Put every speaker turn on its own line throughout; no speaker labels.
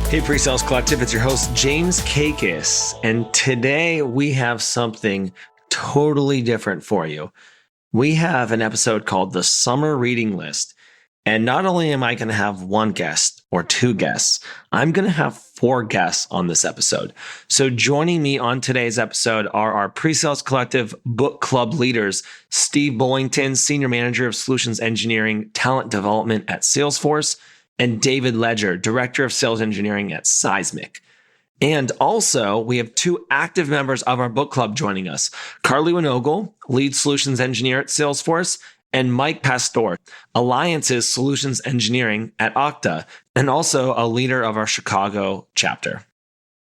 Hey, PreSales Collective, it's your host, James Kaikis. And today we have something totally different for you. We have an episode called the Summer Reading List. And not only am I going to have one guest or two guests, I'm going to have four guests on this episode. So joining me on today's episode are our PreSales Collective Book Club leaders, Steve Bullington, Senior Manager of Solutions Engineering, Talent Development at Salesforce, and David Ledger, Director of Sales Engineering at Seismic. And also, we have two active members of our book club joining us, Carly Wennogle, Lead Solutions Engineer at Salesforce, and Mike Pastore, Alliances Solutions Engineering at Okta, and also a leader of our Chicago chapter.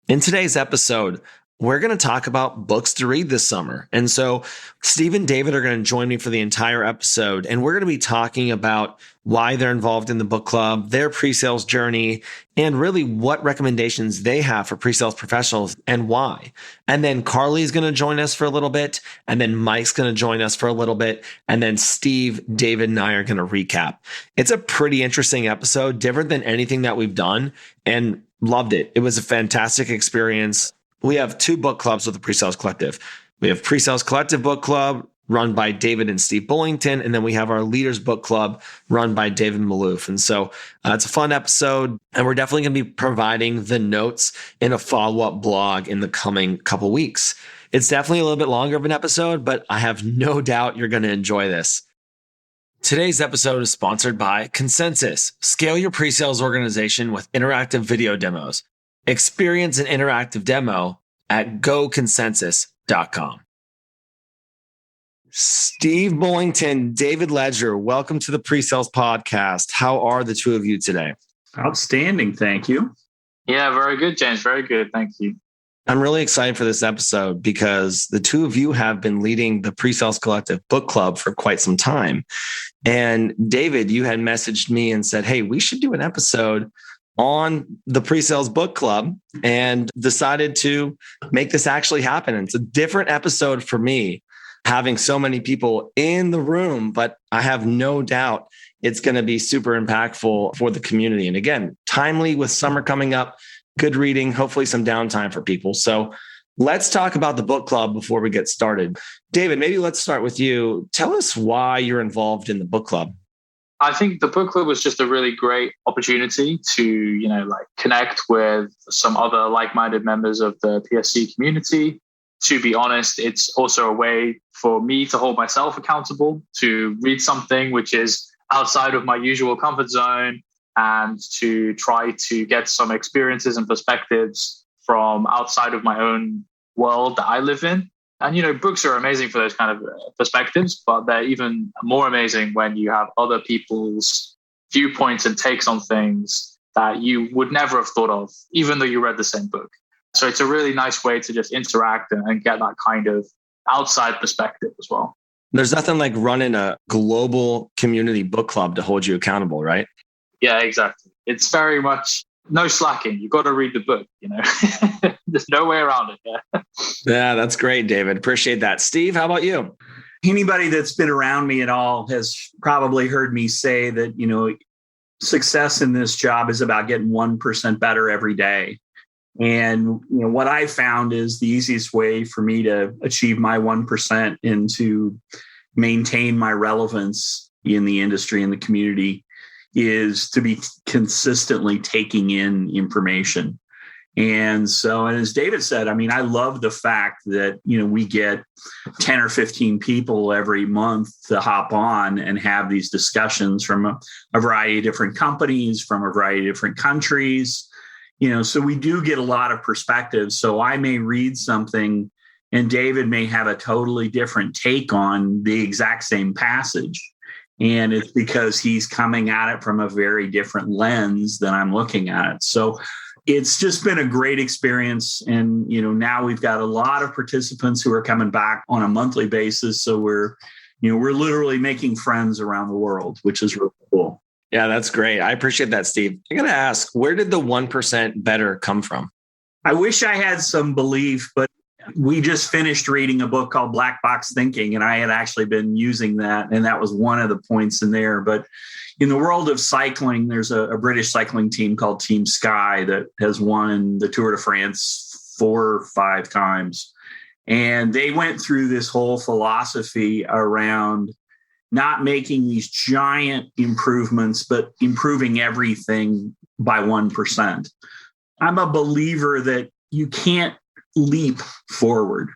In today's episode, we're going to talk about books to read this summer. And so Steve and David are going to join me for the entire episode. And we're going to be talking about why they're involved in the book club, their pre-sales journey, and really what recommendations they have for pre-sales professionals and why. And then Carly's going to join us for a little bit. And then Mike's going to join us for a little bit. And then Steve, David, and I are going to recap. It's a pretty interesting episode, different than anything that we've done, and loved it. It was a fantastic experience. We have two book clubs with the PreSales Collective. We have PreSales Collective Book Club run by David and Steve Bullington, and then we have our Leaders Book Club run by David Malouf. And so it's a fun episode, and we're definitely going to be providing the notes in a follow-up blog in the coming couple weeks. It's definitely a little bit longer of an episode, but I have no doubt you're going to enjoy this. Today's episode is sponsored by Consensus. Scale your pre-sales organization with interactive video demos. Experience an interactive demo at goconsensus.com. Steve Bullington, David Ledger, welcome to the PreSales Podcast. How are the two of you today?
Outstanding, thank you.
Yeah, very good, James. Very good, thank you.
I'm really excited for this episode because the two of you have been leading the PreSales Collective Book Club for quite some time. And David, you had messaged me and said, hey, we should do an episode on the PreSales Book Club, and decided to make this actually happen. And it's a different episode for me, having so many people in the room, but I have no doubt it's going to be super impactful for the community. And again, timely with summer coming up, good reading, hopefully some downtime for people. So let's talk about the book club before we get started. David, maybe let's start with you. Tell us why you're involved in the book club.
I think the book club was just a really great opportunity to, connect with some other like-minded members of the PSC community. To be honest, it's also a way for me to hold myself accountable, to read something which is outside of my usual comfort zone, and to try to get some experiences and perspectives from outside of my own world that I live in. And, books are amazing for those kind of perspectives, but they're even more amazing when you have other people's viewpoints and takes on things that you would never have thought of, even though you read the same book. So it's a really nice way to just interact and get that kind of outside perspective as well.
There's nothing like running a global community book club to hold you accountable, right?
Yeah, exactly. It's very much no slacking. You've got to read the book, There's no way around it.
Yeah, that's great, David. Appreciate that. Steve, how about you?
Anybody that's been around me at all has probably heard me say that, success in this job is about getting 1% better every day. And, what I found is the easiest way for me to achieve my 1% and to maintain my relevance in the industry and the community is to be consistently taking in information. And so, and as David said, I love the fact that, we get 10 or 15 people every month to hop on and have these discussions from a variety of different companies, from a variety of different countries, so we do get a lot of perspectives. So I may read something and David may have a totally different take on the exact same passage. And it's because he's coming at it from a very different lens than I'm looking at it. So it's just been a great experience. And, now we've got a lot of participants who are coming back on a monthly basis. So we're literally making friends around the world, which is really cool.
Yeah, that's great. I appreciate that, Steve. I got to ask, where did the 1% better come from?
I wish I had some belief, but We just finished reading a book called Black Box Thinking, and I had actually been using that. And that was one of the points in there. But in the world of cycling, there's a British cycling team called Team Sky that has won the Tour de France 4 or 5 times. And they went through this whole philosophy around not making these giant improvements, but improving everything by 1%. I'm a believer that you can't leap forward.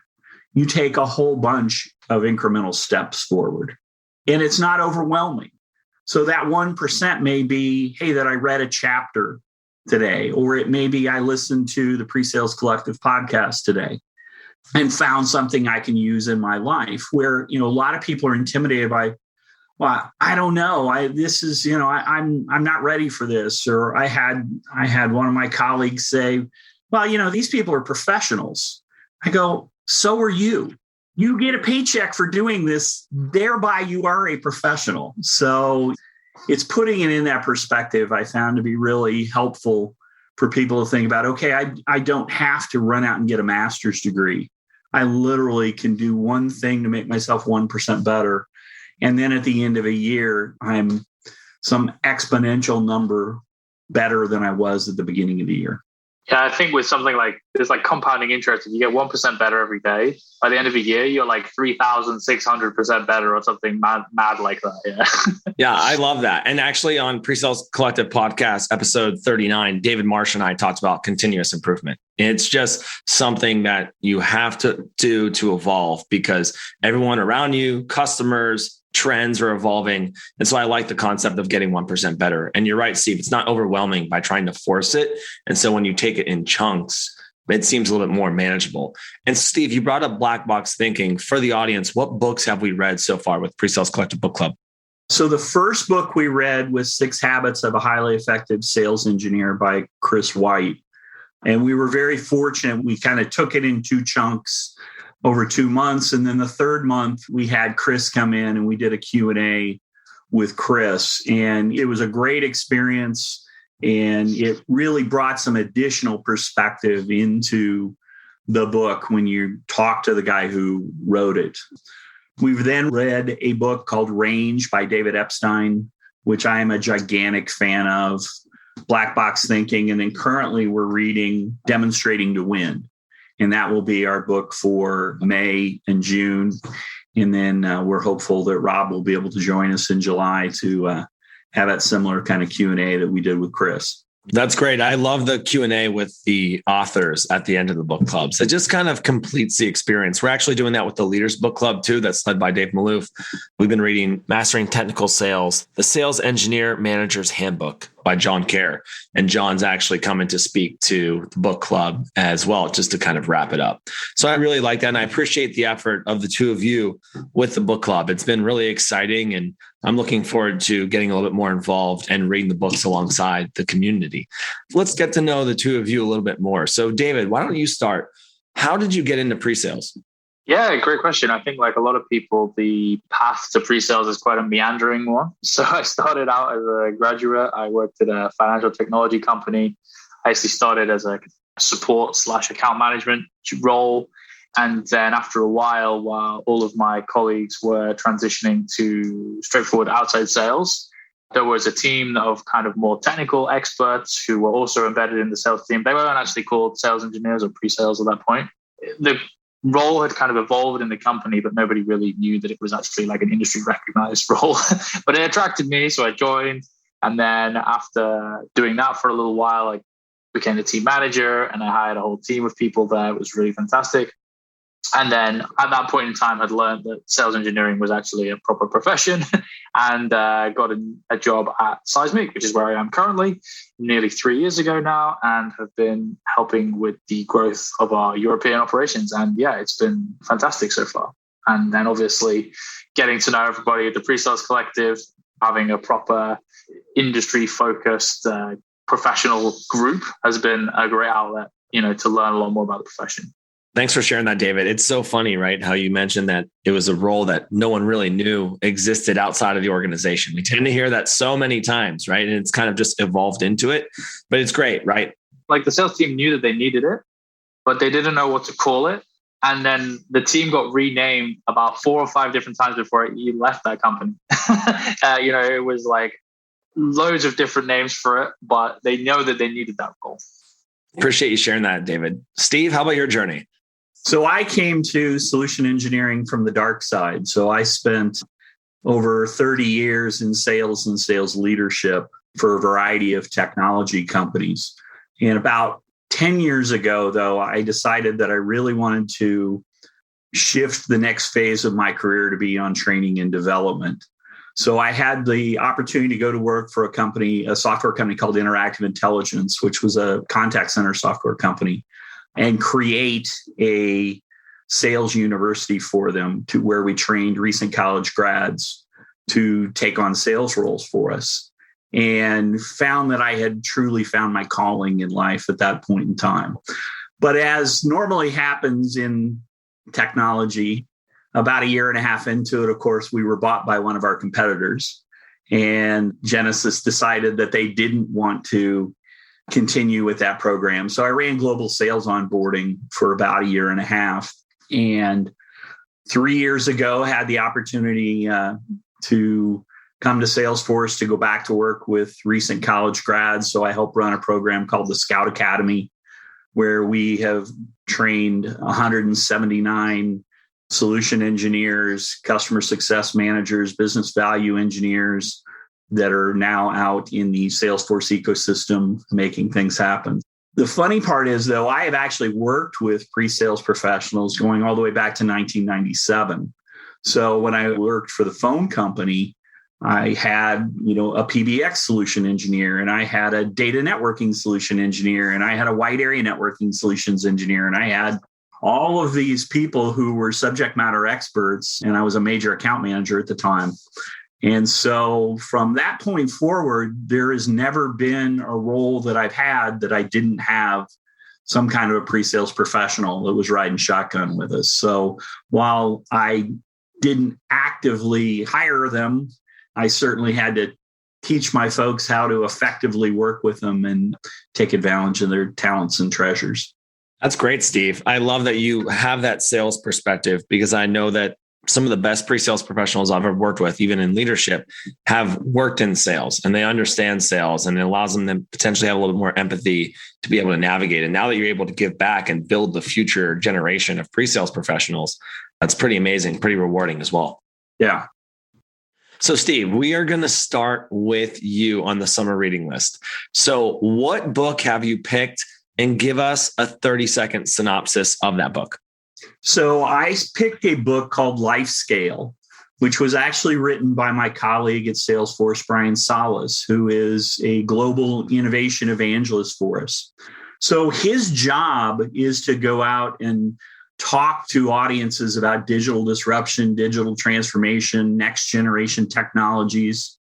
You take a whole bunch of incremental steps forward, and it's not overwhelming. So that 1% may be, hey, that I read a chapter today, or it may be I listened to the PreSales Collective podcast today and found something I can use in my life. Where, a lot of people are intimidated by, well, I don't know. I'm not ready for this. Or I had one of my colleagues say, well, these people are professionals. I go, so are you. You get a paycheck for doing this, thereby you are a professional. So it's putting it in that perspective I found to be really helpful for people to think about, okay, I don't have to run out and get a master's degree. I literally can do one thing to make myself 1% better. And then at the end of a year, I'm some exponential number better than I was at the beginning of the year.
Yeah, I think with something like there's like compounding interest, if you get 1% better every day, by the end of a year, you're like 3,600% better or something mad like that. Yeah.
Yeah, I love that. And actually on PreSales Collective Podcast, episode 39, David Marsh and I talked about continuous improvement. It's just something that you have to do to evolve because everyone around you, customers, trends are evolving. And so I like the concept of getting 1% better. And you're right, Steve, it's not overwhelming by trying to force it. And so when you take it in chunks, it seems a little bit more manageable. And Steve, you brought up black box thinking. For the audience, what books have we read so far with PreSales Collective Book Club?
So the first book we read was 6 Habits of a Highly Effective Sales Engineer by Chris White. And we were very fortunate. We kind of took it in 2 chunks over 2 months. And then the third month, we had Chris come in and we did a Q&A with Chris. And it was a great experience. And it really brought some additional perspective into the book when you talk to the guy who wrote it. We've then read a book called Range by David Epstein, which I am a gigantic fan of, Black Box Thinking. And then currently we're reading Demonstrating to Win. And that will be our book for May and June. And then we're hopeful that Rob will be able to join us in July to have that similar kind of Q&A that we did with Chris.
That's great. I love the Q&A with the authors at the end of the book clubs. It just kind of completes the experience. We're actually doing that with the Leaders Book Club too. That's led by Dave Maloof. We've been reading Mastering Technical Sales, The Sales Engineer Manager's Handbook by John Kerr. And John's actually coming to speak to the book club as well, just to kind of wrap it up. So I really like that. And I appreciate the effort of the two of you with the book club. It's been really exciting. And I'm looking forward to getting a little bit more involved and reading the books alongside the community. Let's get to know the two of you a little bit more. So David, why don't you start? How did you get into pre-sales?
Yeah, great question. I think like a lot of people, the path to pre-sales is quite a meandering one. So I started out as a graduate. I worked at a financial technology company. I actually started as a support/account management role. And then after a while all of my colleagues were transitioning to straightforward outside sales, there was a team of kind of more technical experts who were also embedded in the sales team. They weren't actually called sales engineers or pre-sales at that point. The role had kind of evolved in the company, but nobody really knew that it was actually like an industry recognized role. But it attracted me, so I joined. And then after doing that for a little while, I became the team manager and I hired a whole team of people there. It was really fantastic. And then at that point in time, I'd learned that sales engineering was actually a proper profession and got a job at Seismic, which is where I am currently, nearly 3 years ago now, and have been helping with the growth of our European operations. And yeah, it's been fantastic so far. And then obviously getting to know everybody at the PreSales Collective, having a proper industry-focused professional group has been a great outlet, to learn a lot more about the profession.
Thanks for sharing that, David. It's so funny, right? How you mentioned that it was a role that no one really knew existed outside of the organization. We tend to hear that so many times, right? And it's kind of just evolved into it, but it's great, right?
Like the sales team knew that they needed it, but they didn't know what to call it. And then the team got renamed about 4 or 5 different times before he left that company. It was like loads of different names for it, but they know that they needed that role.
Appreciate you sharing that, David. Steve, how about your journey?
So I came to solution engineering from the dark side. So I spent over 30 years in sales and sales leadership for a variety of technology companies. And about 10 years ago, though, I decided that I really wanted to shift the next phase of my career to be on training and development. So I had the opportunity to go to work for a software company called Interactive Intelligence, which was a contact center software company, and create a sales university for them to where we trained recent college grads to take on sales roles for us, and found that I had truly found my calling in life at that point in time. But as normally happens in technology, about a year and a half into it, of course, we were bought by one of our competitors, and Genesys decided that they didn't want to continue with that program. So I ran global sales onboarding for about a year and a half. And 3 years ago, had the opportunity to come to Salesforce to go back to work with recent college grads. So I help run a program called the Scout Academy, where we have trained 179 solution engineers, customer success managers, business value engineers that are now out in the Salesforce ecosystem making things happen. The funny part is, though, I have actually worked with pre-sales professionals going all the way back to 1997. So when I worked for the phone company, I had, a PBX solution engineer, and I had a data networking solution engineer, and I had a wide area networking solutions engineer, and I had all of these people who were subject matter experts, and I was a major account manager at the time. And so from that point forward, there has never been a role that I've had that I didn't have some kind of a pre-sales professional that was riding shotgun with us. So while I didn't actively hire them, I certainly had to teach my folks how to effectively work with them and take advantage of their talents and treasures.
That's great, Steve. I love that you have that sales perspective, because I know that some of the best pre-sales professionals I've ever worked with, even in leadership, have worked in sales, and they understand sales, and it allows them to potentially have a little bit more empathy to be able to navigate. And now that you're able to give back and build the future generation of pre-sales professionals, that's pretty amazing, pretty rewarding as well.
Yeah.
So Steve, we are going to start with you on the summer reading list. So what book have you picked, and give us a 30-second synopsis of that book?
So I picked a book called LifeScale, which was actually written by my colleague at Salesforce, Brian Solis, who is a global innovation evangelist for us. So his job is to go out and talk to audiences about digital disruption, digital transformation, next generation technologies.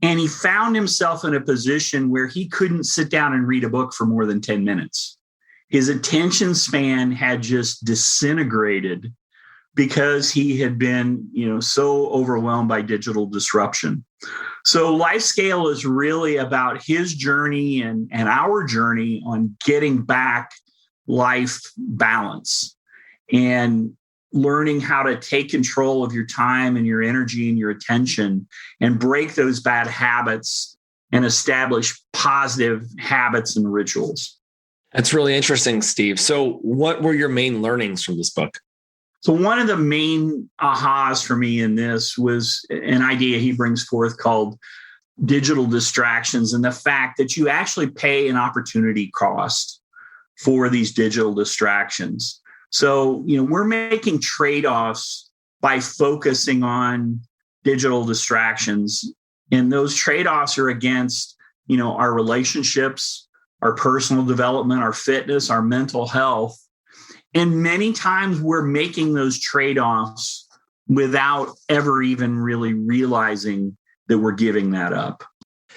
And he found himself in a position where he couldn't sit down and read a book for more than 10 minutes. His attention span had just disintegrated because he had been, so overwhelmed by digital disruption. So LifeScale is really about his journey and our journey on getting back life balance and learning how to take control of your time and your energy and your attention and break those bad habits and establish positive habits and rituals.
That's really interesting, Steve. So what were your main learnings from this book?
So one of the main ahas for me in this was an idea he brings forth called digital distractions, and the fact that you actually pay an opportunity cost for these digital distractions. So, we're making trade-offs by focusing on digital distractions. And those trade-offs are against, our relationships, our personal development, our fitness, our mental health. And many times we're making those trade-offs without ever even really realizing that we're giving that up.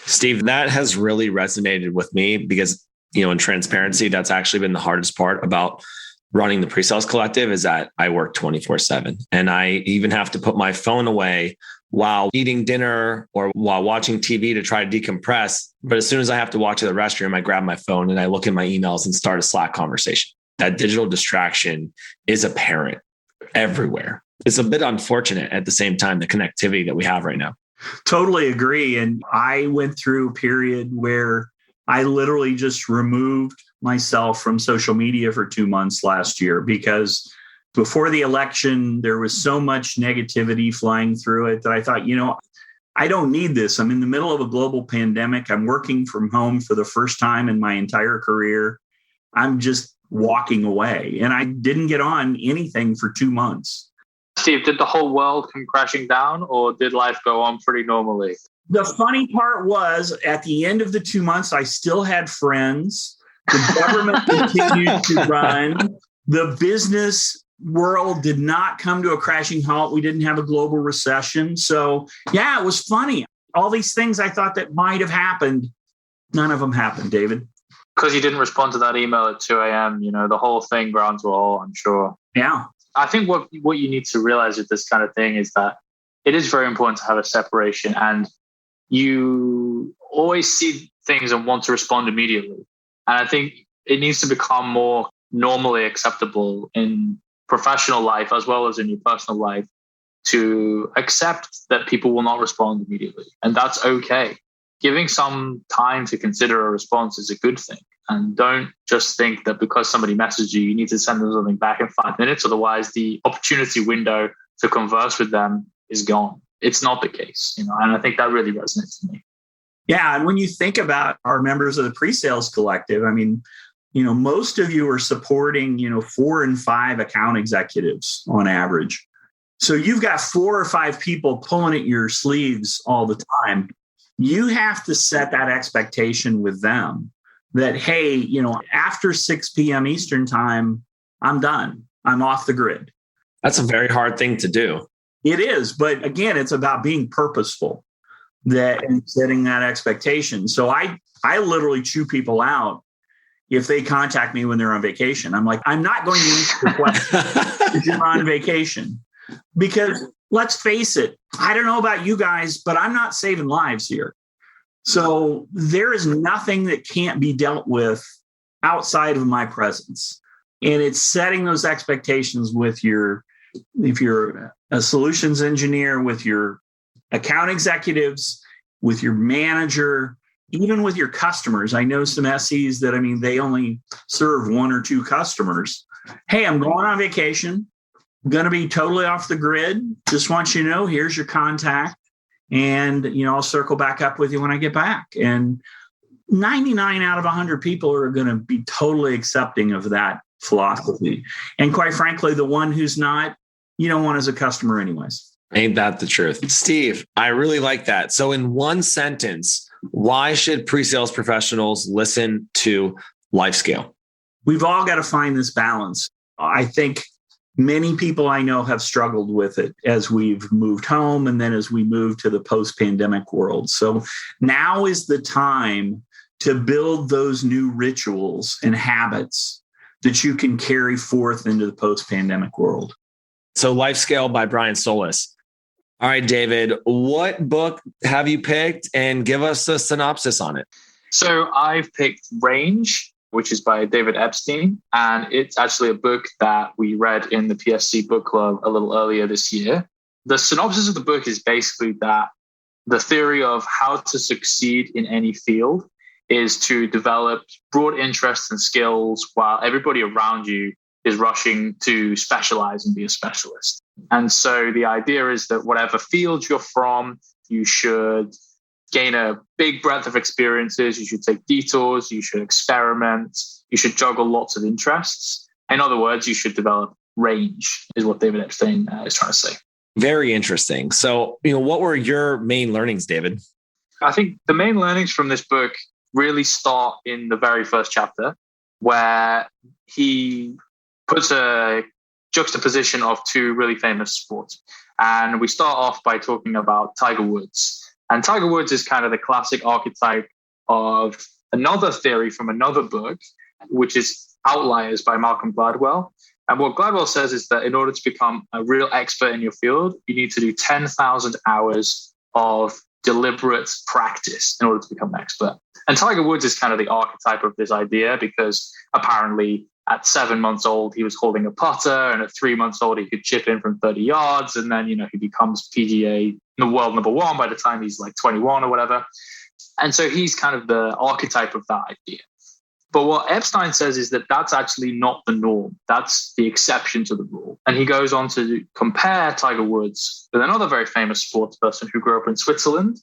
Steve, that has really resonated with me because, in transparency, that's actually been the hardest part about running the Pre-Sales Collective, is that I work 24/7, and I even have to put my phone away while eating dinner or while watching TV to try to decompress. But as soon as I have to walk to the restroom, I grab my phone and I look at my emails and start a Slack conversation. that digital distraction is apparent everywhere. It's a bit unfortunate at the same time, the connectivity that we have right now.
Totally agree. And I went through a period where I literally just removed myself from social media for 2 months last year, because before the election, there was so much negativity flying through it that I thought, I don't need this. I'm in the middle of a global pandemic. I'm working from home for the first time in my entire career. I'm just walking away. And I didn't get on anything for 2 months.
Steve, did the whole world come crashing down, or did life go on pretty normally?
The funny part was, at the end of the 2 months, I still had friends. The government continued to run. The business world did not come to a crashing halt. We didn't have a global recession. So, yeah, it was funny. All these things I thought that might have happened, none of them happened, David.
Because you didn't respond to that email at 2 a.m., the whole thing ground to a halt, I'm sure.
Yeah.
I think what you need to realize with this kind of thing is that it is very important to have a separation, and you always see things and want to respond immediately. And I think it needs to become more normally acceptable in professional life as well as in your personal life to accept that people will not respond immediately. And that's okay. Giving some time to consider a response is a good thing. And don't just think that because somebody messaged you, you need to send them something back in 5 minutes. Otherwise, the opportunity window to converse with them is gone. It's not the case, and I think that really resonates to me.
Yeah. And when you think about our members of the PreSales Collective, most of you are supporting, 4 and 5 account executives on average. So you've got 4 or 5 people pulling at your sleeves all the time. You have to set that expectation with them that, hey, after 6 p.m. Eastern time, I'm done. I'm off the grid.
That's a very hard thing to do.
It is. But again, it's about being purposeful and setting that expectation. So I literally chew people out if they contact me when they're on vacation. I'm like, I'm not going to answer the question if you're on vacation. Because let's face it, I don't know about you guys, but I'm not saving lives here. So there is nothing that can't be dealt with outside of my presence. And it's setting those expectations with if you're a solutions engineer, with your account executives, with your manager, even with your customers. I know some SEs that, they only serve 1 or 2 customers. Hey, I'm going on vacation. I'm going to be totally off the grid. Just want you to know, here's your contact. And, I'll circle back up with you when I get back. And 99 out of 100 people are going to be totally accepting of that philosophy. And quite frankly, the one who's not, you don't want as a customer anyways.
Ain't that the truth? Steve, I really like that. So in one sentence, why should pre-sales professionals listen to LifeScale?
We've all got to find this balance. I think many people I know have struggled with it as we've moved home and then as we move to the post-pandemic world. So now is the time to build those new rituals and habits that you can carry forth into the post-pandemic world.
So LifeScale by Brian Solis. All right, David, what book have you picked, and give us a synopsis on it?
So I've picked Range, which is by David Epstein. And it's actually a book that we read in the PSC Book Club a little earlier this year. The synopsis of the book is basically that the theory of how to succeed in any field is to develop broad interests and skills while everybody around you is rushing to specialize and be a specialist. And so the idea is that whatever field you're from, you should gain a big breadth of experiences. You should take detours. You should experiment. You should juggle lots of interests. In other words, you should develop range, is what David Epstein is trying to say.
Very interesting. So, what were your main learnings, David?
I think the main learnings from this book really start in the very first chapter, where he puts a juxtaposition of 2 really famous sports. And we start off by talking about Tiger Woods. And Tiger Woods is kind of the classic archetype of another theory from another book, which is Outliers by Malcolm Gladwell. And what Gladwell says is that in order to become a real expert in your field, you need to do 10,000 hours of deliberate practice in order to become an expert. And Tiger Woods is kind of the archetype of this idea, because apparently at 7 months old, he was holding a putter, and at 3 months old, he could chip in from 30 yards. And then, he becomes PGA, the world number one by the time he's like 21 or whatever. And so he's kind of the archetype of that idea. But what Epstein says is that that's actually not the norm. That's the exception to the rule. And he goes on to compare Tiger Woods with another very famous sports person who grew up in Switzerland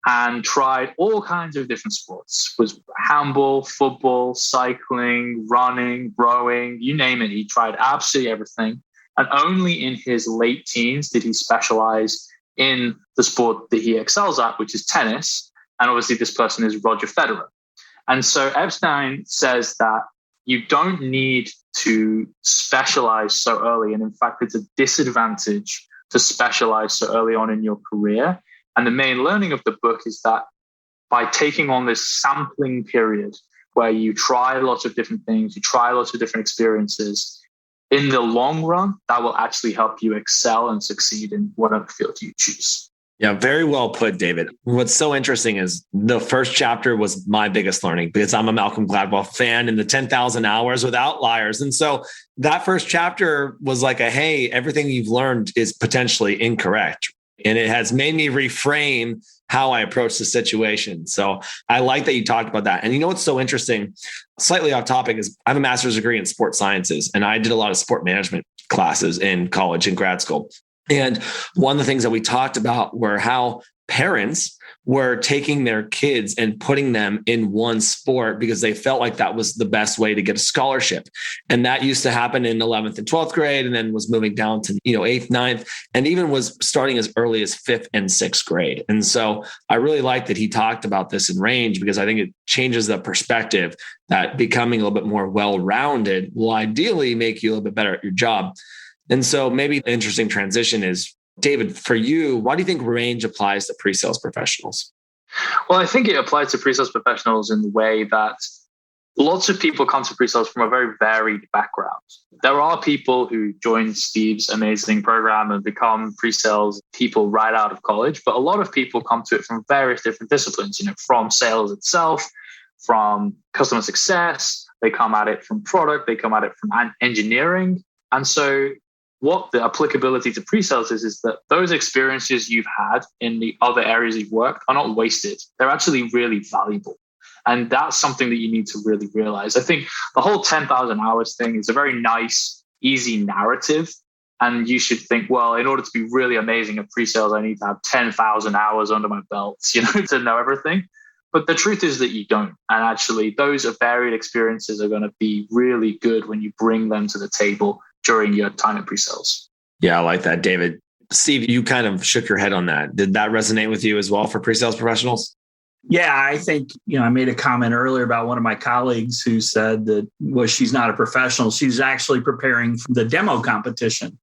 and tried all kinds of different sports. Was handball, football, cycling, running, rowing, you name it. He tried absolutely everything. And only in his late teens did he specialize in the sport that he excels at, which is tennis. And obviously this person is Roger Federer. And so Epstein says that you don't need to specialize so early. And in fact, it's a disadvantage to specialize so early on in your career. And the main learning of the book is that by taking on this sampling period where you try lots of different things, you try lots of different experiences, in the long run, that will actually help you excel and succeed in whatever field you choose.
Yeah, very well put, David. What's so interesting is the first chapter was my biggest learning because I'm a Malcolm Gladwell fan, and the 10,000 hours with outliers. And so that first chapter was like hey, everything you've learned is potentially incorrect. And it has made me reframe how I approach the situation. So I like that you talked about that. And what's so interesting, slightly off topic, is I have a master's degree in sports sciences, and I did a lot of sport management classes in college and grad school. And one of the things that we talked about were how parents were taking their kids and putting them in one sport because they felt like that was the best way to get a scholarship. And that used to happen in 11th and 12th grade, and then was moving down to 8th, 9th, and even was starting as early as 5th and 6th grade. And so I really like that he talked about this in range, because I think it changes the perspective that becoming a little bit more well-rounded will ideally make you a little bit better at your job. And so maybe the interesting transition is, David, for you, why do you think range applies to pre-sales professionals?
Well, I think it applies to pre-sales professionals in the way that lots of people come to pre-sales from a very varied background. There are people who join Steve's amazing program and become pre-sales people right out of college, but a lot of people come to it from various different disciplines, from sales itself, from customer success, they come at it from product, they come at it from engineering. And so what the applicability to pre-sales is that those experiences you've had in the other areas you've worked are not wasted. They're actually really valuable. And that's something that you need to really realize. I think the whole 10,000 hours thing is a very nice, easy narrative. And you should think, well, in order to be really amazing at pre-sales, I need to have 10,000 hours under my belt, to know everything. But the truth is that you don't. And actually, those varied experiences are going to be really good when you bring them to the table during your time in pre-sales.
Yeah, I like that, David. Steve, you kind of shook your head on that. Did that resonate with you as well for pre-sales professionals?
Yeah, I think, I made a comment earlier about one of my colleagues who said that, well, she's not a professional. She's actually preparing for the demo competition.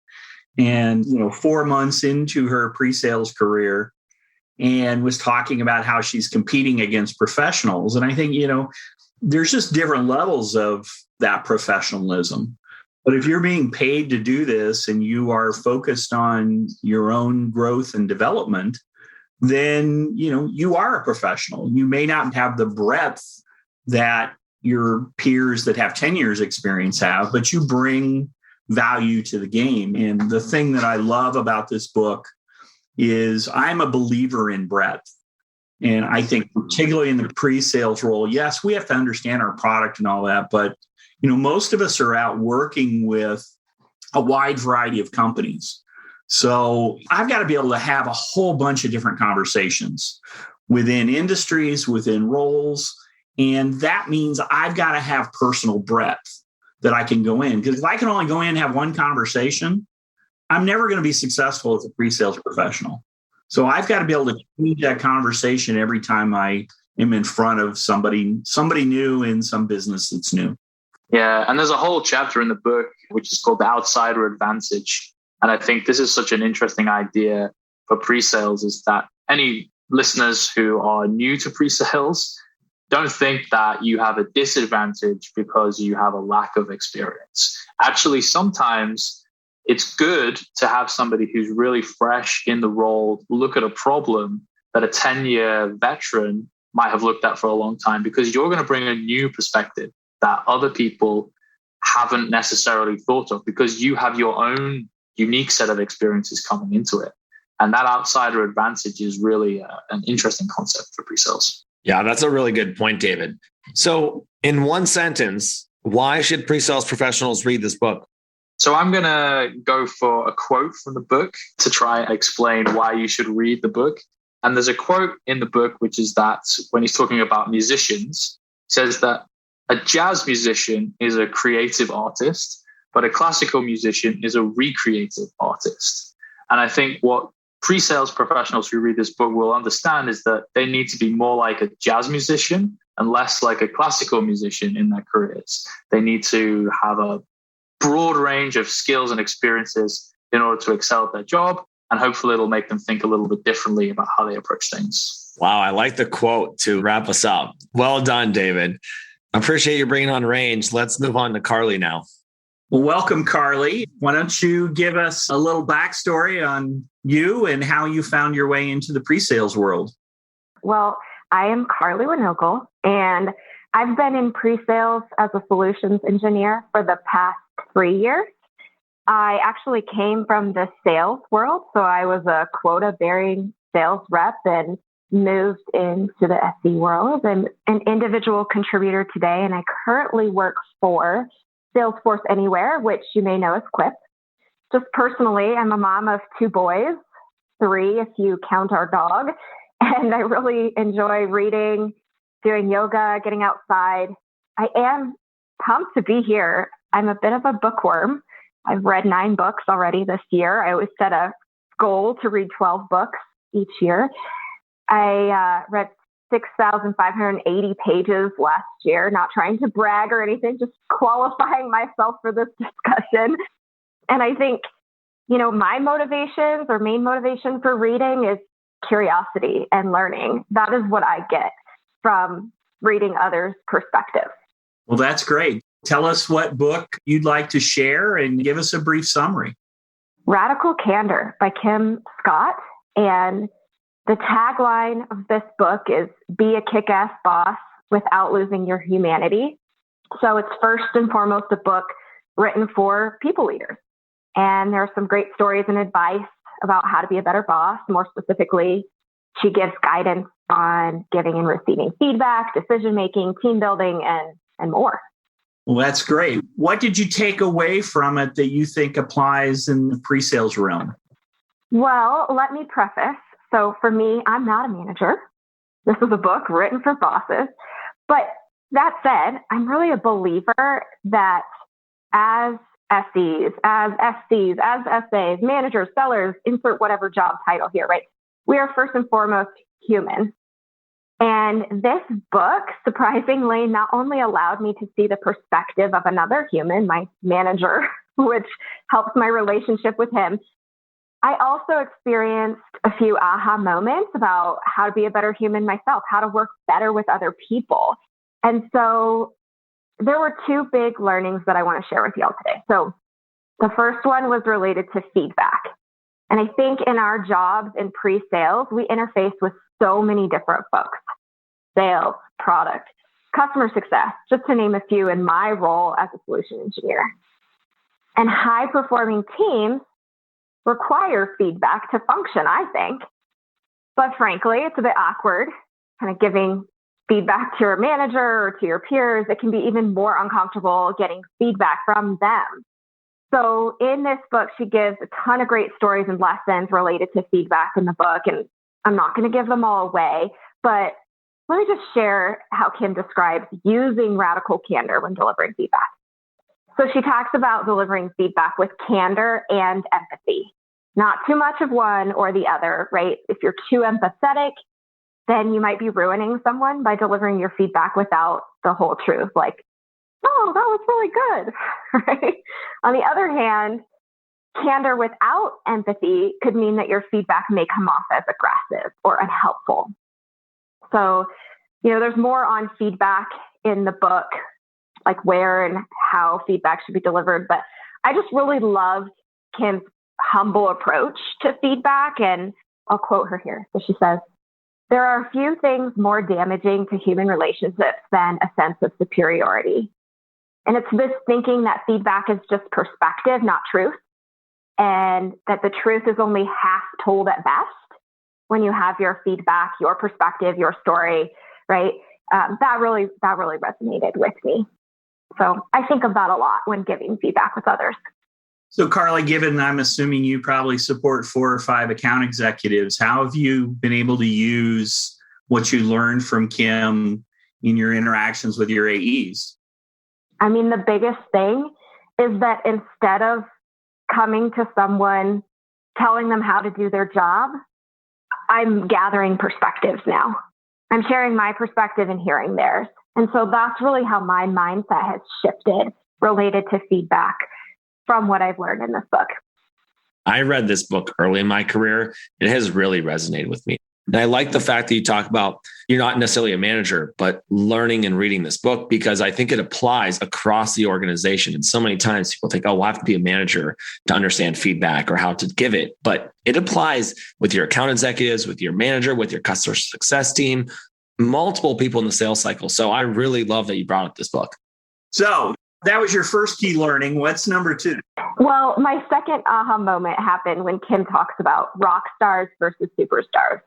And, 4 months into her pre-sales career, and was talking about how she's competing against professionals. And I think, there's just different levels of that professionalism. But if you're being paid to do this and you are focused on your own growth and development, then, you are a professional. You may not have the breadth that your peers that have 10 years experience have, but you bring value to the game. And the thing that I love about this book is I'm a believer in breadth. And I think particularly in the pre-sales role, yes, we have to understand our product and all that, but most of us are out working with a wide variety of companies. So I've got to be able to have a whole bunch of different conversations within industries, within roles. And that means I've got to have personal breadth that I can go in. Because if I can only go in and have one conversation, I'm never going to be successful as a pre-sales professional. So I've got to be able to change that conversation every time I am in front of somebody new in some business that's new.
Yeah, and there's a whole chapter in the book which is called the outsider advantage. And I think this is such an interesting idea for pre-sales, is that any listeners who are new to pre-sales, don't think that you have a disadvantage because you have a lack of experience. Actually, sometimes it's good to have somebody who's really fresh in the role look at a problem that a 10-year veteran might have looked at for a long time, because you're going to bring a new perspective that other people haven't necessarily thought of, because you have your own unique set of experiences coming into it. And that outsider advantage is really an interesting concept for pre-sales.
Yeah, that's a really good point, David. So in one sentence, why should pre-sales professionals read this book?
So I'm going to go for a quote from the book to try and explain why you should read the book. And there's a quote in the book, which is that when he's talking about musicians, says that a jazz musician is a creative artist, but a classical musician is a recreative artist. And I think what pre-sales professionals who read this book will understand is that they need to be more like a jazz musician and less like a classical musician in their careers. They need to have a broad range of skills and experiences in order to excel at their job. And hopefully it'll make them think a little bit differently about how they approach things.
Wow, I like the quote to wrap us up. Well done, David. I appreciate you bringing on Range. Let's move on to Carly now.
Well, welcome, Carly. Why don't you give us a little backstory on you and how you found your way into the pre-sales world?
Well, I am Carly Wennogle, and I've been in pre-sales as a solutions engineer for the past 3 years. I actually came from the sales world, so I was a quota-bearing sales rep and moved into the SE world and an individual contributor today, and I currently work for Salesforce Anywhere, which you may know as Quip. Just personally, I'm a mom of 2 boys, 3 if you count our dog, and I really enjoy reading, doing yoga, getting outside. I am pumped to be here. I'm a bit of a bookworm. I've read 9 books already this year. I always set a goal to read 12 books each year. I read 6,580 pages last year, not trying to brag or anything, just qualifying myself for this discussion. And I think, my motivations or main motivation for reading is curiosity and learning. That is what I get from reading others' perspectives.
Well, that's great. Tell us what book you'd like to share and give us a brief summary.
Radical Candor by Kim Scott. And the tagline of this book is "Be a kick-ass boss without losing your humanity." So it's first and foremost a book written for people leaders. And there are some great stories and advice about how to be a better boss. More specifically, she gives guidance on giving and receiving feedback, decision-making, team building, and more.
Well, that's great. What did you take away from it that you think applies in the pre-sales realm?
Well, let me preface. So for me, I'm not a manager. This is a book written for bosses. But that said, I'm really a believer that as SEs, as SCs, as SAs, managers, sellers, insert whatever job title here, right? We are first and foremost human. And this book, surprisingly, not only allowed me to see the perspective of another human, my manager, which helps my relationship with him, I also experienced a few aha moments about how to be a better human myself, how to work better with other people. And so there were 2 big learnings that I want to share with y'all today. So the first one was related to feedback. And I think in our jobs in pre-sales, we interface with so many different folks: sales, product, customer success, just to name a few in my role as a solution engineer. And high-performing teams require feedback to function, I think. But frankly, it's a bit awkward, kind of giving feedback to your manager or to your peers. It can be even more uncomfortable getting feedback from them. So in this book, she gives a ton of great stories and lessons related to feedback in the book. And I'm not going to give them all away, but let me just share how Kim describes using radical candor when delivering feedback. So she talks about delivering feedback with candor and empathy, not too much of one or the other, right? If you're too empathetic, then you might be ruining someone by delivering your feedback without the whole truth. Like, oh, that was really good, right? On the other hand, candor without empathy could mean that your feedback may come off as aggressive or unhelpful. So, there's more on feedback in the book, like where and how feedback should be delivered. But I just really loved Kim's humble approach to feedback. And I'll quote her here. So she says, "There are few things more damaging to human relationships than a sense of superiority. And it's this thinking that feedback is just perspective, not truth. And that the truth is only half told at best when you have your feedback, your perspective, your story, right? That really resonated with me. So I think of that a lot when giving feedback with others.
So Carly, given I'm assuming you probably support 4 or 5 account executives, how have you been able to use what you learned from Kim in your interactions with your AEs?
I mean, the biggest thing is that instead of coming to someone, telling them how to do their job, I'm gathering perspectives now. I'm sharing my perspective and hearing theirs. And so that's really how my mindset has shifted related to feedback from what I've learned in this book.
I read this book early in my career. It has really resonated with me. And I like the fact that you talk about you're not necessarily a manager, but learning and reading this book, because I think it applies across the organization. And so many times people think, oh, we'll have to be a manager to understand feedback or how to give it. But it applies with your account executives, with your manager, with your customer success team, multiple people in the sales cycle. So I really love that you brought up this book.
So that was your first key learning. What's number 2?
Well, my second aha moment happened when Kim talks about rock stars versus superstars.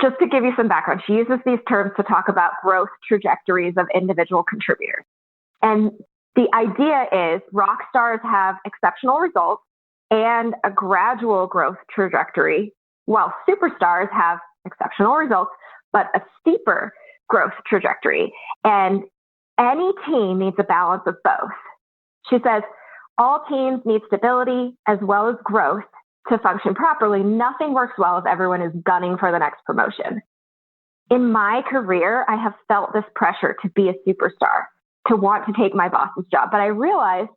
Just to give you some background, she uses these terms to talk about growth trajectories of individual contributors. And the idea is rock stars have exceptional results and a gradual growth trajectory, while superstars have exceptional results, but a steeper growth trajectory. And any team needs a balance of both. She says, all teams need stability as well as growth to function properly. Nothing works well if everyone is gunning for the next promotion. In my career, I have felt this pressure to be a superstar, to want to take my boss's job. But I realized,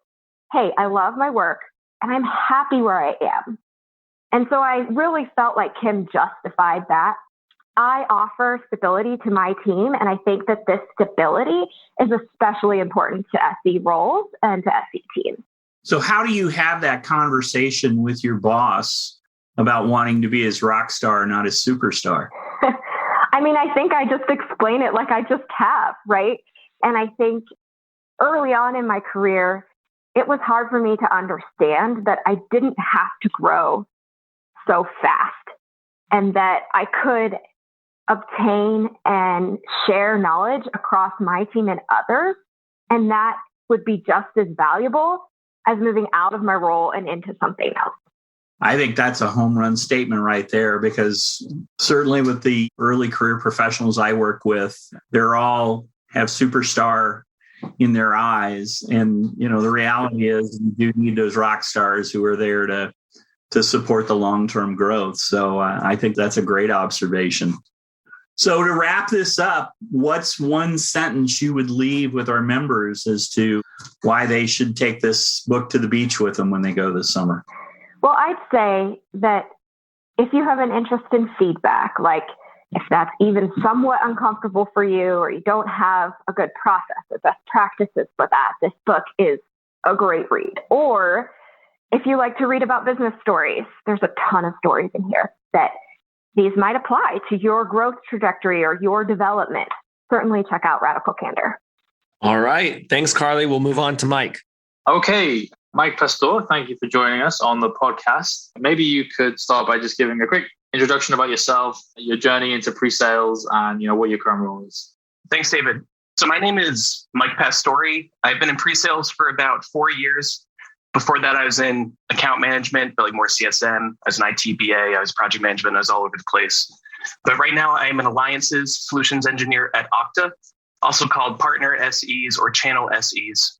hey, I love my work and I'm happy where I am. And so I really felt like Kim justified that. I offer stability to my team, and I think that this stability is especially important to SE roles and to SE teams.
So how do you have that conversation with your boss about wanting to be his rock star, not his superstar?
I mean, I think I just explain it like I just have, right? And I think early on in my career, it was hard for me to understand that I didn't have to grow so fast and that I could obtain and share knowledge across my team and others. And that would be just as valuable as moving out of my role and into something else.
I think that's a home run statement right there, because certainly with the early career professionals I work with, they're all have superstar in their eyes. And, you know, the reality is you do need those rock stars who are there to support the long-term growth. So I think that's a great observation. So to wrap this up, what's one sentence you would leave with our members as to why they should take this book to the beach with them when they go this summer?
Well, I'd say that if you have an interest in feedback, like if that's even somewhat uncomfortable for you, or you don't have a good process or best practices for that, this book is a great read. Or if you like to read about business stories, there's a ton of stories in here that these might apply to your growth trajectory or your development. Certainly check out Radical Candor.
All right. Thanks, Carly. We'll move on to Mike.
Okay. Mike Pastore, thank you for joining us on the podcast. Maybe you could start by just giving a quick introduction about yourself, your journey into pre-sales, and what your current role is.
Thanks, David. So my name is Mike Pastore. I've been in pre-sales for about 4 years. Before that, I was in account management, but like more CSM. As an IT BA, I was project management. I was all over the place. But right now, I am an alliances solutions engineer at Okta, also called partner SEs or channel SEs.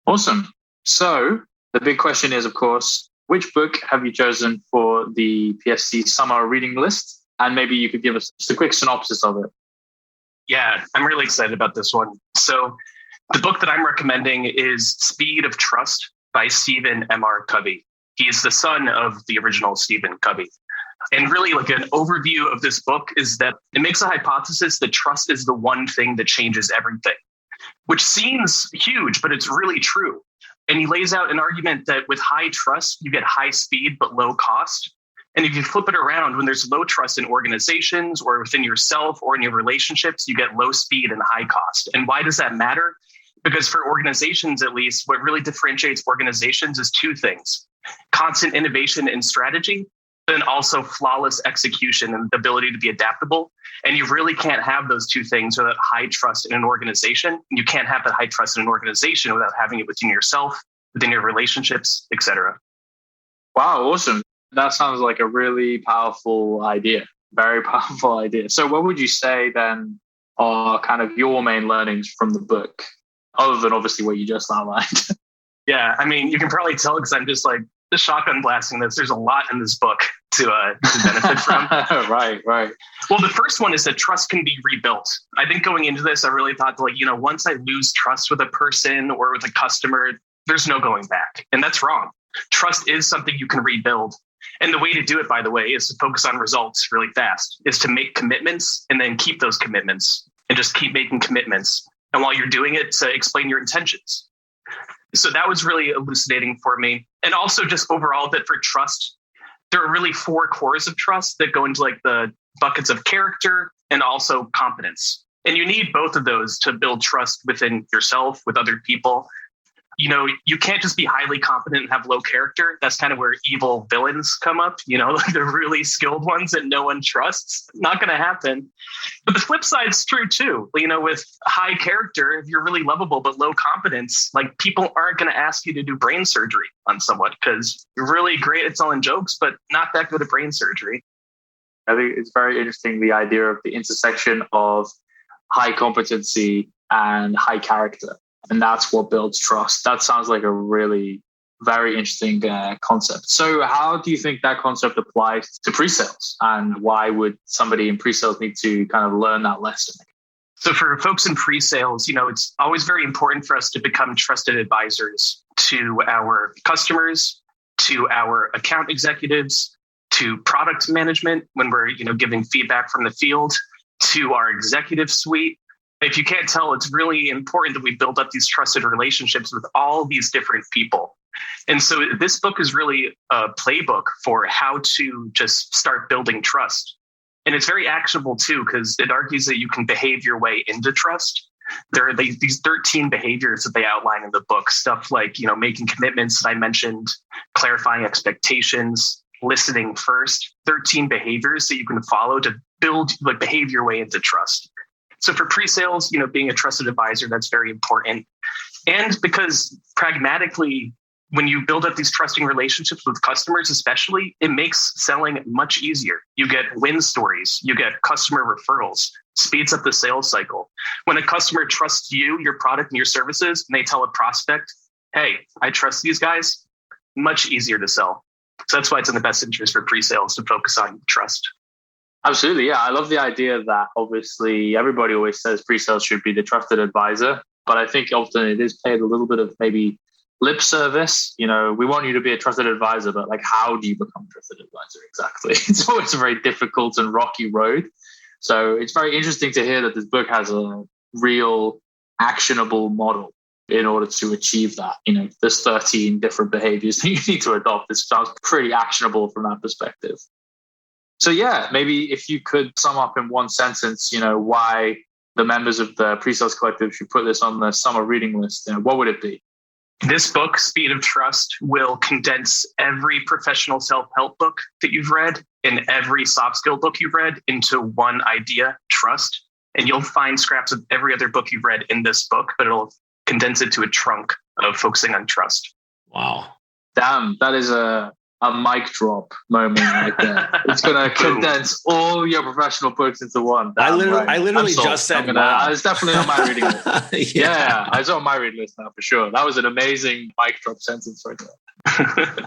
Awesome. So the big question is, of course, which book have you chosen for the PSC summer reading list? And maybe you could give us just a quick synopsis of it.
Yeah, I'm really excited about this one. So the book that I'm recommending is Speed of Trust by Stephen M.R. Covey. He is the son of the original Stephen Covey. And really, like, an overview of this book is that it makes a hypothesis that trust is the one thing that changes everything, which seems huge, but it's really true. And he lays out an argument that with high trust, you get high speed, but low cost. And if you flip it around, when there's low trust in organizations or within yourself or in your relationships, you get low speed and high cost. And why does that matter? Because for organizations, at least, what really differentiates organizations is two things: constant innovation and strategy, and also flawless execution and the ability to be adaptable. And you really can't have those two things without high trust in an organization. You can't have that high trust in an organization without having it within yourself, within your relationships, etc.
Wow, awesome. That sounds like a really powerful idea. Very powerful idea. So what would you say then are kind of your main learnings from the book, other than obviously what you just outlined?
Yeah, I mean, you can probably tell because I'm just like the shotgun blasting this. There's a lot in this book to benefit from.
Right.
Well, the first one is that trust can be rebuilt. I think going into this, I really thought once I lose trust with a person or with a customer, there's no going back. And that's wrong. Trust is something you can rebuild. And the way to do it, by the way, is to focus on results really fast, is to make commitments and then keep those commitments and just keep making commitments. And while you're doing it, to explain your intentions. So that was really elucidating for me. And also just overall that for trust, there are really 4 cores of trust that go into like the buckets of character and also competence. And you need both of those to build trust within yourself, with other people. You can't just be highly competent and have low character. That's kind of where evil villains come up, like the really skilled ones that no one trusts. Not going to happen. But the flip side is true too. With high character, if you're really lovable but low competence, like people aren't going to ask you to do brain surgery on someone because you're really great at telling jokes, but not that good at brain surgery.
I think it's very interesting, the idea of the intersection of high competency and high character. And that's what builds trust. That sounds like a really very interesting concept. So how do you think that concept applies to pre-sales? And why would somebody in pre-sales need to kind of learn that lesson?
So for folks in pre-sales, it's always very important for us to become trusted advisors to our customers, to our account executives, to product management when we're giving feedback from the field, to our executive suite. If you can't tell, it's really important that we build up these trusted relationships with all these different people. And so this book is really a playbook for how to just start building trust. And it's very actionable too, because it argues that you can behave your way into trust. There are these 13 behaviors that they outline in the book, stuff like, making commitments that I mentioned, clarifying expectations, listening first, 13 behaviors that you can follow to behave your way into trust. So for pre-sales, being a trusted advisor, that's very important. And because pragmatically, when you build up these trusting relationships with customers, especially, it makes selling much easier. You get win stories, you get customer referrals, speeds up the sales cycle. When a customer trusts you, your product and your services, and they tell a prospect, hey, I trust these guys, much easier to sell. So that's why it's in the best interest for pre-sales to focus on trust.
Absolutely. Yeah. I love the idea that obviously everybody always says pre-sales should be the trusted advisor, but I think often it is paid a little bit of maybe lip service. We want you to be a trusted advisor, but like, how do you become a trusted advisor exactly? It's always a very difficult and rocky road. So it's very interesting to hear that this book has a real actionable model in order to achieve that. There's 13 different behaviors that you need to adopt. This sounds pretty actionable from that perspective. So yeah, maybe if you could sum up in one sentence, why the members of the pre-sales collective should put this on the summer reading list, what would it be?
This book, Speed of Trust, will condense every professional self-help book that you've read and every soft skill book you've read into one idea, trust. And you'll find scraps of every other book you've read in this book, but it'll condense it to a trunk of focusing on trust.
Wow.
Damn, that is a mic drop moment right there. It's going to condense all your professional books into one.
I literally just said,
wow. It's definitely on my reading list. Yeah, it's on my reading list now for sure. That was an amazing mic drop sentence right there.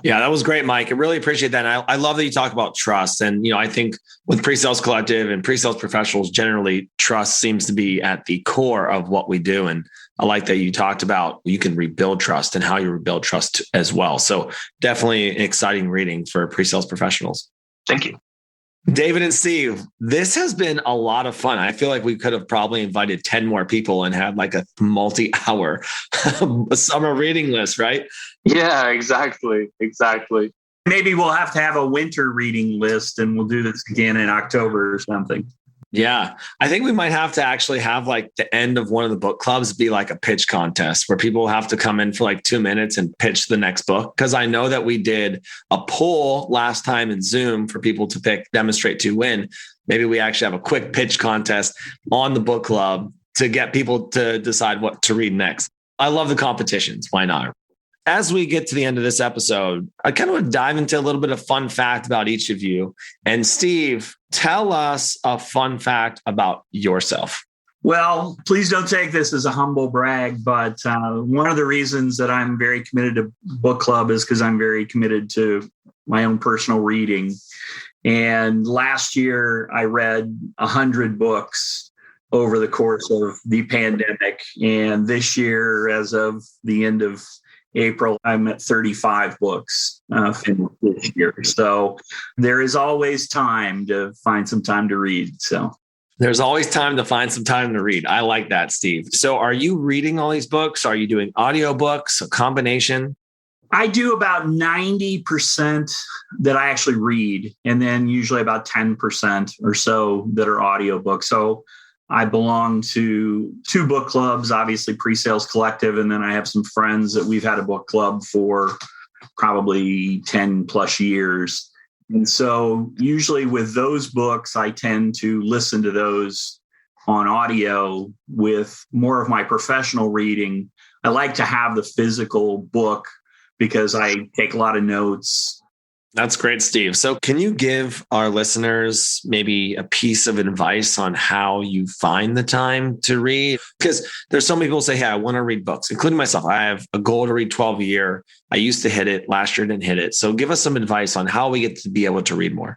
Yeah, that was great, Mike. I really appreciate that. And I love that you talk about trust. And, I think with pre-sales collective and pre-sales professionals, generally trust seems to be at the core of what we do. And I like that you talked about you can rebuild trust and how you rebuild trust as well. So definitely exciting reading for pre-sales professionals.
Thank you.
David and Steve, this has been a lot of fun. I feel like we could have probably invited 10 more people and had like a multi-hour summer reading list, right?
Yeah, exactly.
Maybe we'll have to have a winter reading list and we'll do this again in October or something.
Yeah. I think we might have to actually have like the end of one of the book clubs be like a pitch contest where people have to come in for like 2 minutes and pitch the next book. Cause I know that we did a poll last time in Zoom for people to pick Demonstrate to Win. Maybe we actually have a quick pitch contest on the book club to get people to decide what to read next. I love the competitions. Why not? As we get to the end of this episode, I kind of want to dive into a little bit of fun fact about each of you. And Steve, tell us a fun fact about yourself.
Well, please don't take this as a humble brag, but one of the reasons that I'm very committed to book club is because I'm very committed to my own personal reading. And last year, I read 100 books over the course of the pandemic. And this year, as of the end of April, I'm at 35 books finished this year. So there is always time to find some time to read. So
there's always time to find some time to read. I like that, Steve. So are you reading all these books? Are you doing audiobooks, a combination?
I do about 90% that I actually read, and then usually about 10% or so that are audiobooks. So I belong to 2 book clubs, obviously PreSales Collective, and then I have some friends that we've had a book club for probably 10 plus years. And so usually with those books, I tend to listen to those on audio. With more of my professional reading, I like to have the physical book because I take a lot of notes.
That's great, Steve. So can you give our listeners maybe a piece of advice on how you find the time to read? Because there's so many people say, hey, I want to read books, including myself. I have a goal to read 12 a year. I used to hit it. Last year didn't hit it. So give us some advice on how we get to be able to read more.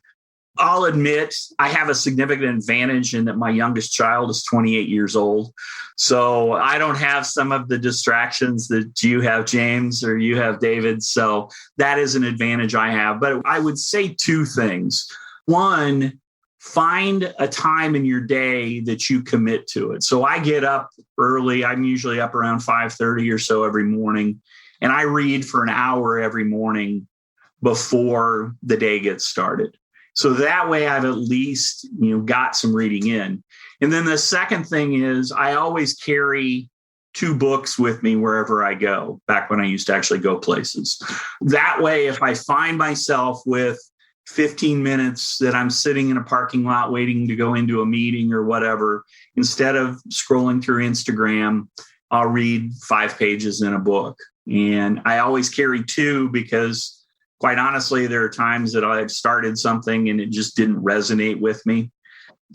I'll admit I have a significant advantage in that my youngest child is 28 years old. So I don't have some of the distractions that you have, James, or you have, David. So that is an advantage I have. But I would say 2 things. One, find a time in your day that you commit to it. So I get up early. I'm usually up around 5:30 or so every morning. And I read for an hour every morning before the day gets started. So that way I've at least, got some reading in. And then the second thing is I always carry 2 books with me wherever I go, back when I used to actually go places. That way, if I find myself with 15 minutes that I'm sitting in a parking lot waiting to go into a meeting or whatever, instead of scrolling through Instagram, I'll read 5 pages in a book. And I always carry 2 because, quite honestly, there are times that I've started something and it just didn't resonate with me.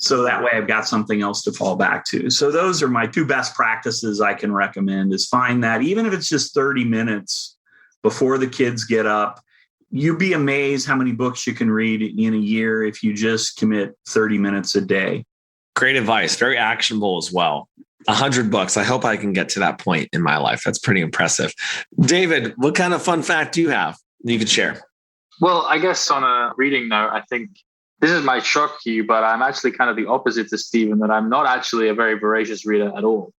So that way I've got something else to fall back to. So those are my 2 best practices I can recommend, is find that, even if it's just 30 minutes before the kids get up. You'd be amazed how many books you can read in a year if you just commit 30 minutes a day.
Great advice. Very actionable as well. 100 books. I hope I can get to that point in my life. That's pretty impressive. David, what kind of fun fact do you have you could share?
Well, I guess on a reading note, I think this might shock you, but I'm actually kind of the opposite to Stephen, that I'm not actually a very voracious reader at all.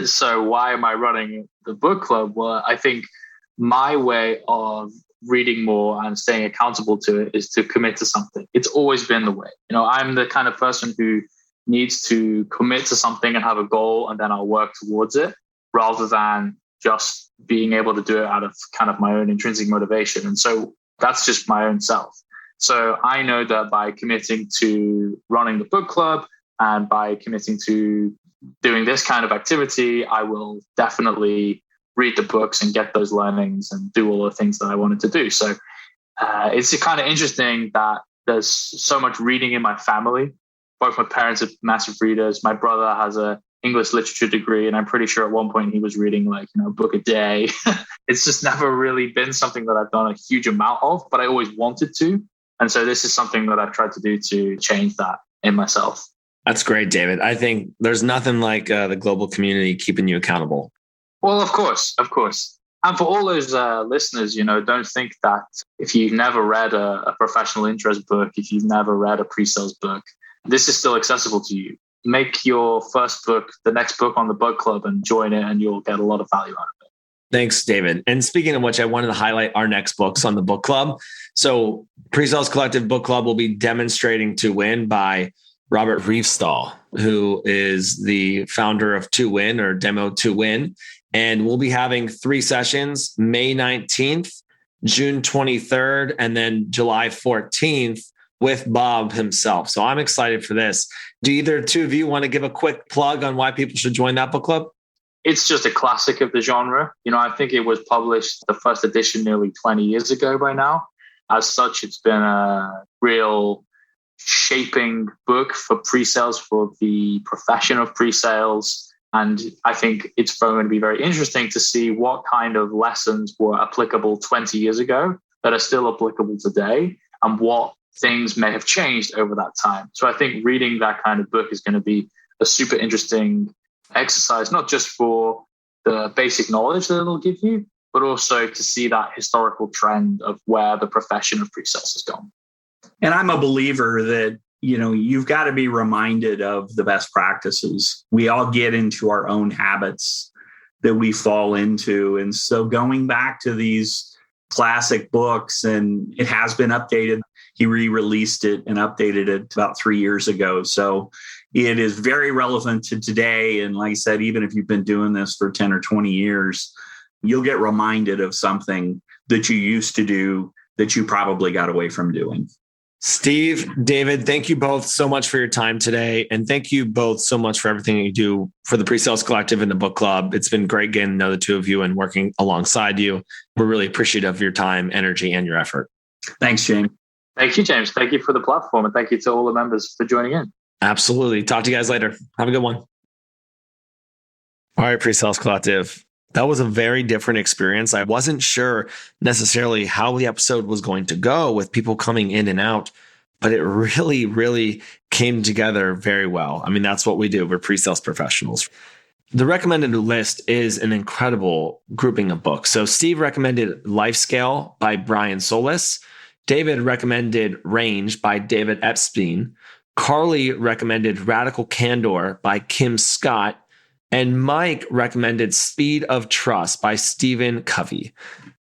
So why am I running the book club? Well, I think my way of reading more and staying accountable to it is to commit to something. It's always been the way. I'm the kind of person who needs to commit to something and have a goal, and then I'll work towards it, rather than just being able to do it out of kind of my own intrinsic motivation. And so that's just my own self. So I know that by committing to running the book club and by committing to doing this kind of activity, I will definitely read the books and get those learnings and do all the things that I wanted to do. So it's kind of interesting that there's so much reading in my family. Both my parents are massive readers. My brother has a English literature degree, and I'm pretty sure at one point he was reading a book a day. It's just never really been something that I've done a huge amount of, but I always wanted to. And so this is something that I've tried to do to change that in myself.
That's great, David. I think there's nothing like the global community keeping you accountable.
Well, of course. And for all those listeners, don't think that if you've never read a professional interest book, if you've never read a pre-sales book, this is still accessible to you. Make your first book the next book on the book club and join it, and you'll get a lot of value out of it.
Thanks, David. And speaking of which, I wanted to highlight our next books on the book club. So PreSales Collective Book Club will be Demonstrating to Win by Robert Reefstall, who is the founder of 2Win or Demo 2Win. And we'll be having 3 sessions, May 19th, June 23rd, and then July 14th with Bob himself. So I'm excited for this. Do either two of you want to give a quick plug on why people should join that book club?
It's just a classic of the genre. I think it was published, the first edition, nearly 20 years ago by now. As such, it's been a real shaping book for pre-sales, for the profession of pre-sales. And I think it's going to be very interesting to see what kind of lessons were applicable 20 years ago that are still applicable today, and what things may have changed over that time. So I think reading that kind of book is going to be a super interesting exercise, not just for the basic knowledge that it'll give you, but also to see that historical trend of where the profession of pre-sales has gone.
And I'm a believer that, you've got to be reminded of the best practices. We all get into our own habits that we fall into. And so going back to these classic books, and it has been updated. He re-released it and updated it about 3 years ago. So it is very relevant to today. And like I said, even if you've been doing this for 10 or 20 years, you'll get reminded of something that you used to do that you probably got away from doing.
Steve, David, thank you both so much for your time today. And thank you both so much for everything you do for the PreSales Collective and the book club. It's been great getting to know the two of you and working alongside you. We're really appreciative of your time, energy, and your effort.
Thanks, James.
Thank you, James. Thank you for the platform. And thank you to all the members for joining in.
Absolutely. Talk to you guys later. Have a good one. All right, PreSales Collective. That was a very different experience. I wasn't sure necessarily how the episode was going to go with people coming in and out, but it really, really came together very well. I mean, that's what we do. We're pre-sales professionals. The recommended list is an incredible grouping of books. So Steve recommended LifeScale by Brian Solis. David recommended Range by David Epstein. Carly recommended Radical Candor by Kim Scott. And Mike recommended Speed of Trust by Stephen Covey.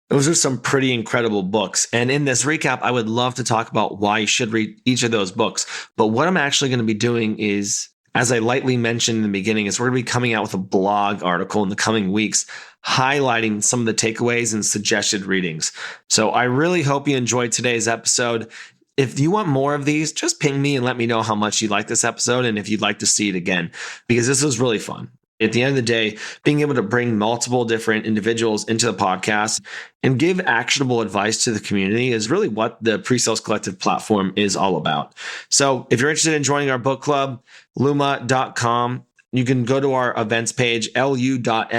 Those are some pretty incredible books. And in this recap, I would love to talk about why you should read each of those books. But what I'm actually going to be doing is, as I lightly mentioned in the beginning, is we're going to be coming out with a blog article in the coming weeks highlighting some of the takeaways and suggested readings. So I really hope you enjoyed today's episode. If you want more of these, just ping me and let me know how much you like this episode and if you'd like to see it again, because this was really fun. At the end of the day, being able to bring multiple different individuals into the podcast and give actionable advice to the community is really what the PreSales Collective platform is all about. So if you're interested in joining our book club, luma.com, you can go to our events page, lu.ma/PSC,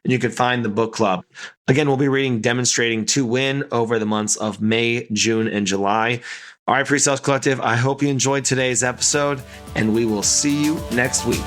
and you can find the book club. Again, we'll be reading Demonstrating 2Win over the months of May, June, and July. All right, PreSales Collective, I hope you enjoyed today's episode, and we will see you next week.